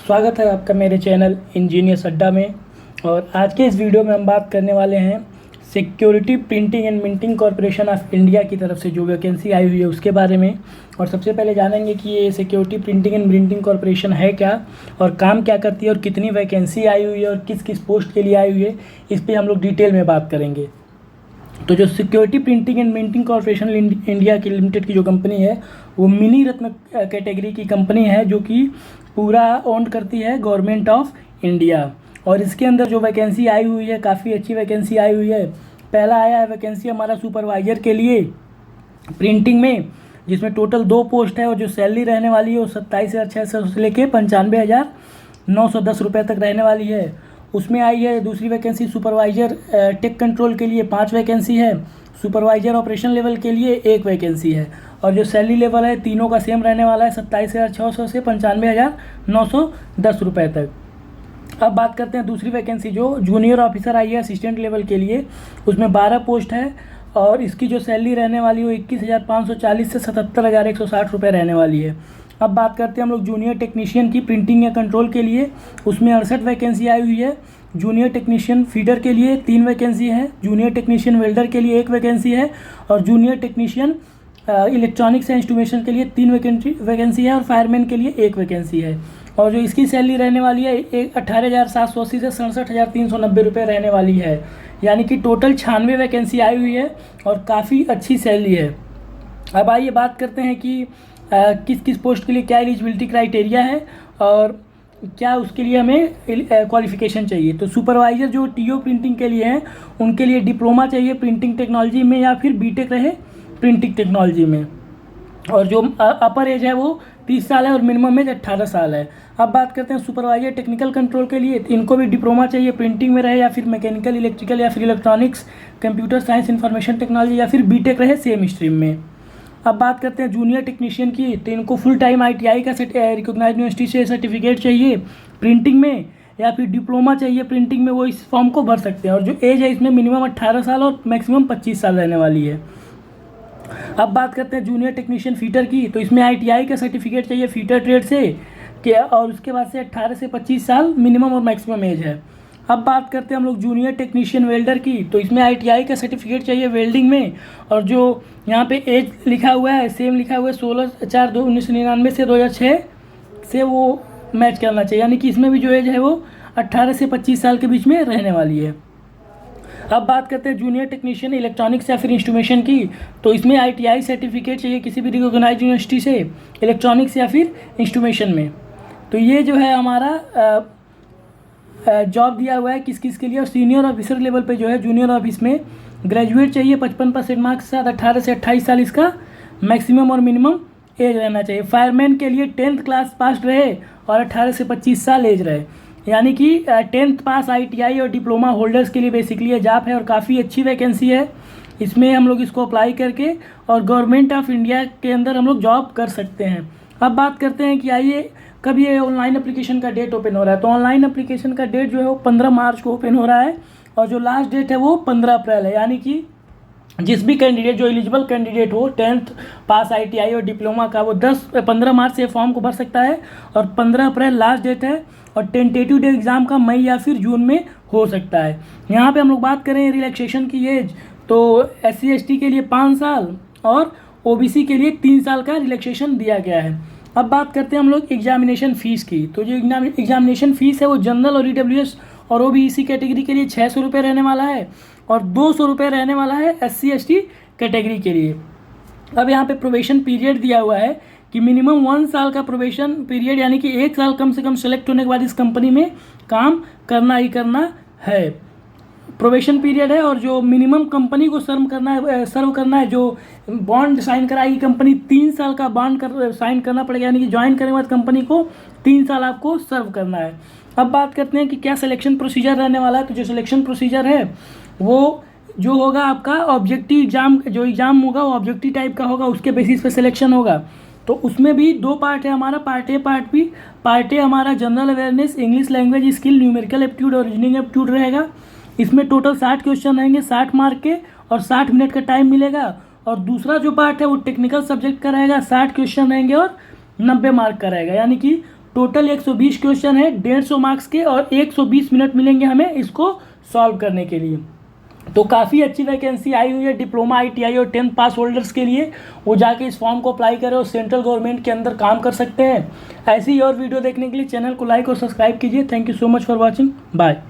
स्वागत है आपका मेरे चैनल इंजीनियर्स अड्डा में। और आज के इस वीडियो में हम बात करने वाले हैं security printing and minting corporation of India की तरफ से जो वैकेंसी आई हुई है उसके बारे में। और सबसे पहले जानेंगे कि ये security printing and minting corporation है क्या और काम क्या करती है और कितनी वैकेंसी आई हुई है और किस किस पोस्ट के लिए आई हुई है, इस पर हम लोग डिटेल में बात करेंगे। तो जो security printing and minting corporation India की लिमिटेड की जो कंपनी है वो मिनी रत्न कैटेगरी की कंपनी है जो कि पूरा ओन करती है गवर्नमेंट ऑफ इंडिया। और इसके अंदर जो वैकेंसी आई हुई है काफ़ी अच्छी वैकेंसी आई हुई है। पहला आया है वैकेंसी हमारा सुपरवाइजर के लिए प्रिंटिंग में, जिसमें टोटल 2 पोस्ट है और जो सैलरी रहने वाली है वो 27,600 से लेकर 95,910 रुपये तक रहने वाली है। उसमें आई है दूसरी वैकेंसी सुपरवाइजर टेक कंट्रोल के लिए 5 वैकेंसी है, सुपरवाइजर ऑपरेशन लेवल के लिए 1 वैकेंसी है। और जो सैलरी लेवल है तीनों का सेम रहने वाला है 27,600 से 95,910 रुपये तक। अब बात करते हैं दूसरी वैकेंसी जो जूनियर ऑफिसर आई है असिस्टेंट लेवल के लिए, उसमें 12 पोस्ट है और इसकी जो सैलरी रहने वाली है वो 21,540 से 77,160 रुपये रहने वाली है। अब बात करते हैं हम लोग जूनियर टेक्नीशियन की प्रिंटिंग या कंट्रोल के लिए, उसमें 68 वैकेंसी आई हुई है। जूनियर टेक्नीशियन फीडर के लिए 3 वैकेंसी है, जूनियर टेक्नीशियन वेल्डर के लिए 1 वैकेंसी है और junior technician electronics and instrumentation के लिए 3 वैकेंसी है और फायरमैन के लिए 1 वैकेंसी है। और जो इसकी सैलरी रहने वाली है 18,780 से 67,390 रुपये रहने वाली है। यानी कि टोटल 96 वैकेंसी आई हुई है और काफ़ी अच्छी सैलरी है। अब आइए बात करते हैं कि किस किस पोस्ट के लिए क्या एलिजिबिलिटी क्राइटेरिया है और क्या उसके लिए हमें क्वालिफिकेशन चाहिए। तो सुपरवाइजर जो टीओ प्रिंटिंग के लिए हैं उनके लिए डिप्लोमा चाहिए प्रिंटिंग टेक्नोलॉजी में या फिर बीटेक रहे प्रिंटिंग टेक्नोलॉजी में। और जो अपर एज है वो 30 साल है और मिनिमम एज 18 साल है। अब बात करते हैं सुपरवाइजर टेक्निकल कंट्रोल के लिए, इनको भी डिप्लोमा चाहिए प्रिंटिंग में रहे या फिर मैकेनिकल इलेक्ट्रिकल या फिर electronics computer science information technology या फिर बीटेक रहे सेम स्ट्रीम में। अब बात करते हैं जूनियर टेक्नीशियन की, तो इनको फुल टाइम ITI का रिकॉग्नाइज यूनिवर्सिटी से सर्टिफिकेट चाहिए प्रिंटिंग में या फिर डिप्लोमा चाहिए प्रिंटिंग में, वो इस फॉर्म को भर सकते हैं। और जो एज है इसमें मिनिमम 18 साल और मैक्सिमम 25 साल रहने वाली है। अब बात करते हैं जूनियर टेक्नीशियन फीटर की, तो इसमें ITI का सर्टिफिकेट चाहिए फीटर ट्रेड से क्या, और उसके बाद से 18 से 25 साल मिनिमम और मैक्सिमम एज है। अब बात करते हैं हम लोग जूनियर टेक्नीशियन वेल्डर की, तो इसमें ITI का सर्टिफिकेट चाहिए वेल्डिंग में और जो यहाँ पे एज लिखा हुआ है सेम लिखा हुआ है 16/4/1999 से 2006 से वो मैच करना चाहिए। यानी कि इसमें भी जो एज है वो 18 से 25 साल के बीच में रहने वाली है। अब बात करते हैं जूनियर टेक्नीशियन इलेक्ट्रॉनिक्स या फिर इंस्ट्रूमेशन की, तो इसमें ITI सर्टिफिकेट चाहिए किसी भी रिकॉग्नाइज्ड यूनिवर्सिटी से इलेक्ट्रॉनिक्स या फिर इंस्ट्रूमेशन में। तो ये जो है हमारा जॉब दिया हुआ है किस किस के लिए। और सीनियर ऑफिसर लेवल पे जो है जूनियर ऑफिस में ग्रेजुएट चाहिए 55% मार्क्स के साथ, 18 से 28 साल इसका मैक्सिमम और मिनिमम एज रहना चाहिए। फायरमैन के लिए 10th क्लास पास रहे और 18 से 25 साल एज रहे। यानी कि 10th पास ITI और डिप्लोमा होल्डर्स के लिए बेसिकली ये जॉब है और काफ़ी अच्छी वैकेंसी है। इसमें हम लोग इसको अप्लाई करके और गवर्नमेंट ऑफ इंडिया के अंदर हम लोग जॉब कर सकते हैं। अब बात करते हैं कि आइए कब ये ऑनलाइन एप्लीकेशन का डेट ओपन हो रहा है। तो ऑनलाइन एप्लीकेशन का डेट जो है वो 15 मार्च को ओपन हो रहा है और जो लास्ट डेट है वो 15 अप्रैल है। यानी कि जिस भी कैंडिडेट जो एलिजिबल कैंडिडेट हो 10th पास ITI और डिप्लोमा का वो 15 मार्च से फॉर्म को भर सकता है और 15 अप्रैल लास्ट डेट है। और टेंटेटिव डे एग्ज़ाम का मई या फिर जून में हो सकता है। यहाँ पे हम लोग बात करें रिलैक्सेशन की एज, तो SC ST के लिए 5 साल और OBC के लिए 3 साल का रिलैक्सेशन दिया गया है। अब बात करते हैं हम लोग एग्जामिनेशन फ़ीस की, तो जो एग्जामिनेशन फ़ीस है वो जनरल और EWS और OBC कैटेगरी के लिए 600 रुपये रहने वाला है और 200 रुपये रहने वाला है SC ST कैटेगरी के लिए। अब यहाँ पे प्रोबेशन पीरियड दिया हुआ है कि मिनिमम 1 साल का प्रोबेशन पीरियड, यानी कि 1 साल कम से कम सेलेक्ट होने के बाद इस कंपनी में काम करना ही करना है। प्रोबेशन पीरियड है और जो मिनिमम कंपनी को सर्व करना है, जो बॉन्ड साइन कराएगी कंपनी 3 साल का बॉन्ड साइन करना पड़ेगा। यानी कि ज्वाइन करने के बाद कंपनी को 3 साल आपको सर्व करना है। अब बात करते हैं कि क्या सिलेक्शन प्रोसीजर रहने वाला है। तो जो सिलेक्शन प्रोसीजर है वो जो होगा आपका ऑब्जेक्टिव एग्जाम, जो एग्ज़ाम होगा वो ऑब्जेक्टिव टाइप का होगा, उसके बेसिस पे सिलेक्शन होगा। तो उसमें भी 2 पार्ट है हमारा, part A part B. Part A हमारा general awareness, English language skill, numerical aptitude और रीजनिंग एप्टीट्यूड रहेगा। इसमें टोटल 60 क्वेश्चन रहेंगे 60 मार्क के और 60 मिनट का टाइम मिलेगा। और दूसरा जो पार्ट है वो टेक्निकल सब्जेक्ट का रहेगा, 60 क्वेश्चन रहेंगे और 90 मार्क का रहेगा। यानी कि टोटल 120 क्वेश्चन है 150 मार्क्स के, और 120 मिनट मिलेंगे हमें इसको सॉल्व करने के लिए। तो काफ़ी अच्छी वैकेंसी आई हुई है डिप्लोमा ITI और 10th पास होल्डर्स के लिए। वो जाके इस फॉर्म को अप्लाई करें और सेंट्रल गवर्नमेंट के अंदर काम कर सकते हैं। ऐसी ही और वीडियो देखने के लिए चैनल को लाइक और सब्सक्राइब कीजिए। Thank you so much for watching, bye.